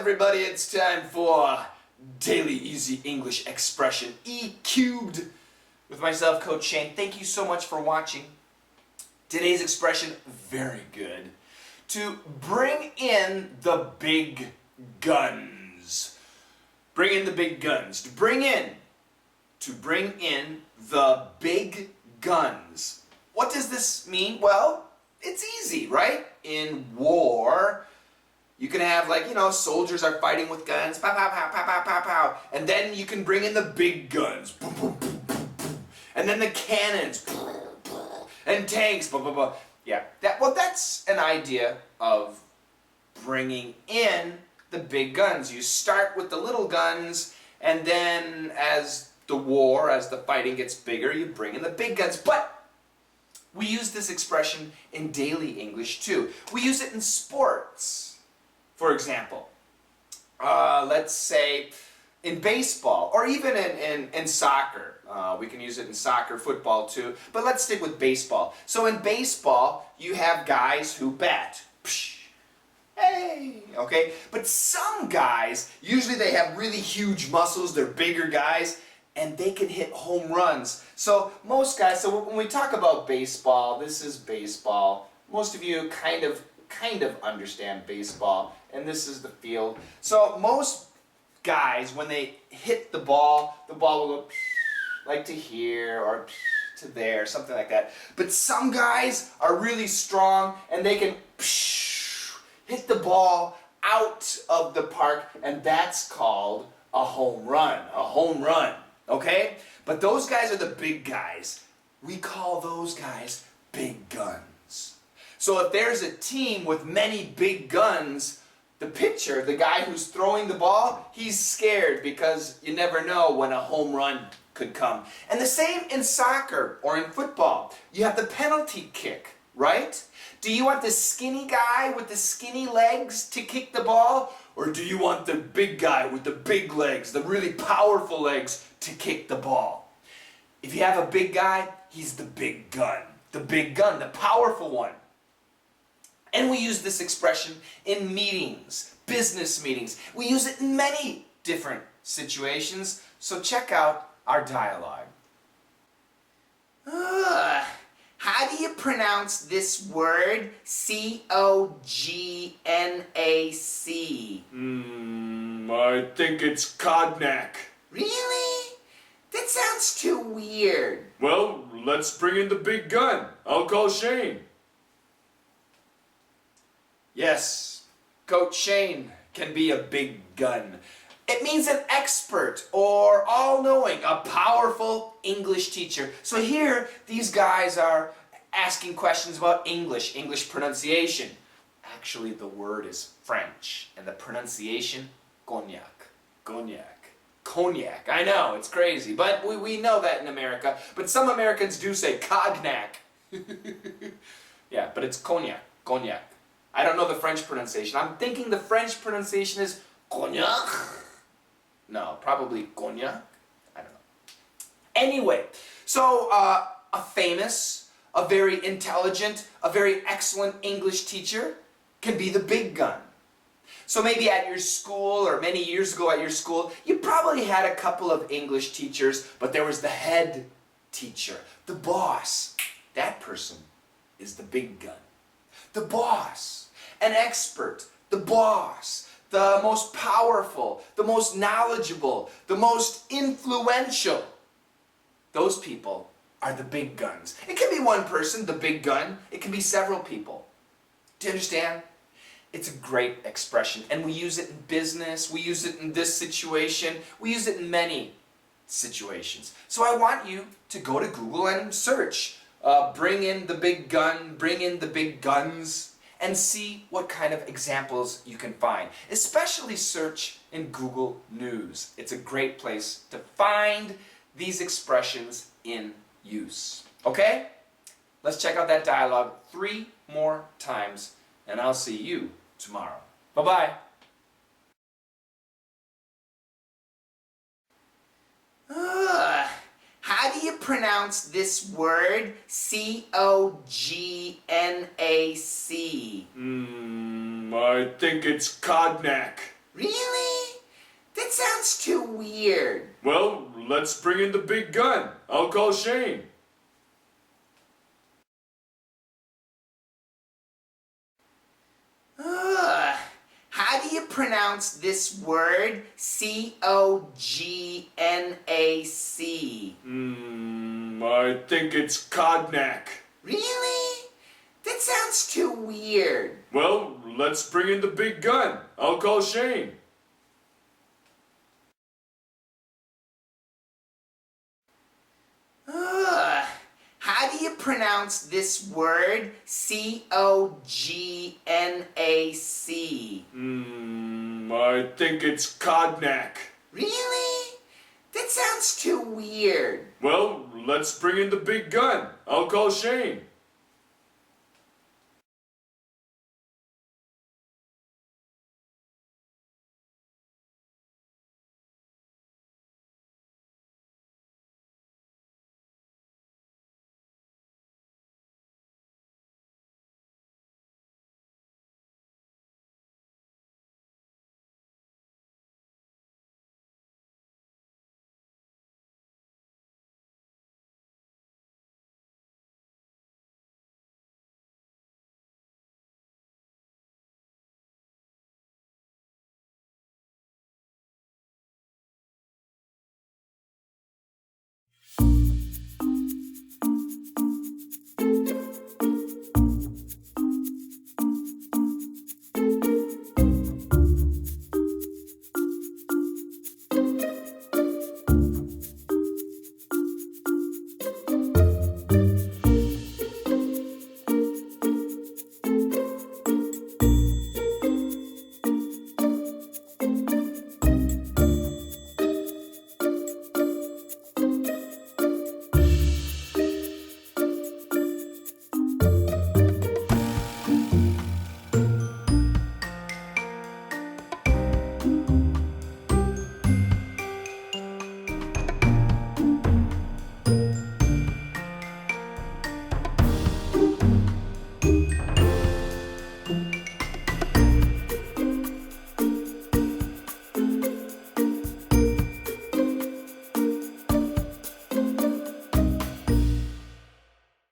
everybody? It's time for Daily Easy English Expression E cubed with myself, Coach Shane. Thank you so much for watching. Today's expression, very good. To bring in the big guns. Bring in the big guns. To bring in the big guns. What does this mean? Well, it's easy, right? In war, you can have, soldiers are fighting with guns, pow, pow, pow, pow, pow, pow, pow. And then you can bring in the big guns, boom, boom, boom, boom, boom. And then the cannons, and tanks, blah, blah, blah. Yeah, that's an idea of bringing in the big guns. You start with the little guns, and then as the fighting gets bigger, you bring in the big guns. But we use this expression in daily English too. We use it in sports. For example, let's say in baseball, or even in soccer. We can use it in soccer, football too, but let's stick with baseball. So in baseball, you have guys who bat. Psh, hey, okay? But some guys, usually they have really huge muscles, they're bigger guys, and they can hit home runs. So most guys, so when we talk about baseball, this is baseball. Most of you kind of understand baseball, and this is the field. So most guys, when they hit the ball will go like to here or to there, something like that. But some guys are really strong, and they can hit the ball out of the park, and that's called a home run. A home run, okay? But those guys are the big guys. We call those guys big guns. So if there's a team with many big guns, the pitcher, the guy who's throwing the ball, he's scared because you never know when a home run could come. And the same in soccer or in football. You have the penalty kick, right? Do you want the skinny guy with the skinny legs to kick the ball? Or do you want the big guy with the big legs, the really powerful legs, to kick the ball? If you have a big guy, he's the big gun. The big gun, the powerful one. And we use this expression in meetings, business meetings. We use it in many different situations. So check out our dialogue. How do you pronounce this word? C-O-G-N-A-C. I think it's kahg-nack. Really? That sounds too weird. Well, let's bring in the big gun. I'll call Shane. Yes, Coach Shane can be a big gun. It means an expert or all-knowing, a powerful English teacher. So here, these guys are asking questions about English pronunciation. Actually, the word is French, and the pronunciation, cognac. Cognac. I know, it's crazy, but we know that in America. But some Americans do say kahg-nack. Yeah, but it's cognac. I don't know the French pronunciation. I'm thinking the French pronunciation is cognac. No, probably cognac. I don't know. Anyway, so a famous, a very intelligent, a very excellent English teacher can be the big gun. So maybe at your school, or many years ago at your school, you probably had a couple of English teachers, but there was the head teacher, the boss. That person is the big gun. The boss, an expert, the boss, the most powerful, the most knowledgeable, the most influential. Those people are the big guns. It can be one person, the big gun. It can be several people. Do you understand? It's a great expression, and we use it in business, we use it in this situation, we use it in many situations. So I want you to go to Google and search, bring in the big gun, bring in the big guns, and see what kind of examples you can find. Especially search in Google News. It's a great place to find these expressions in use. Okay? Let's check out that dialogue 3 more times, and I'll see you tomorrow. Bye-bye. How do you pronounce this word? C-O-G-N-A-C. I think it's kahg-nack. Really? That sounds too weird. Well, let's bring in the big gun. I'll call Shane. Ugh. How do you pronounce this word? C-O-G-N-A-C. I think it's kahg-nack. Really? That sounds too weird. Well, let's bring in the big gun. I'll call Shane. Ugh. How do you pronounce this word? C-O-G-N-A-C. I think it's kahg-nack. Really? That sounds too weird. Well, let's bring in the big gun. I'll call Shane.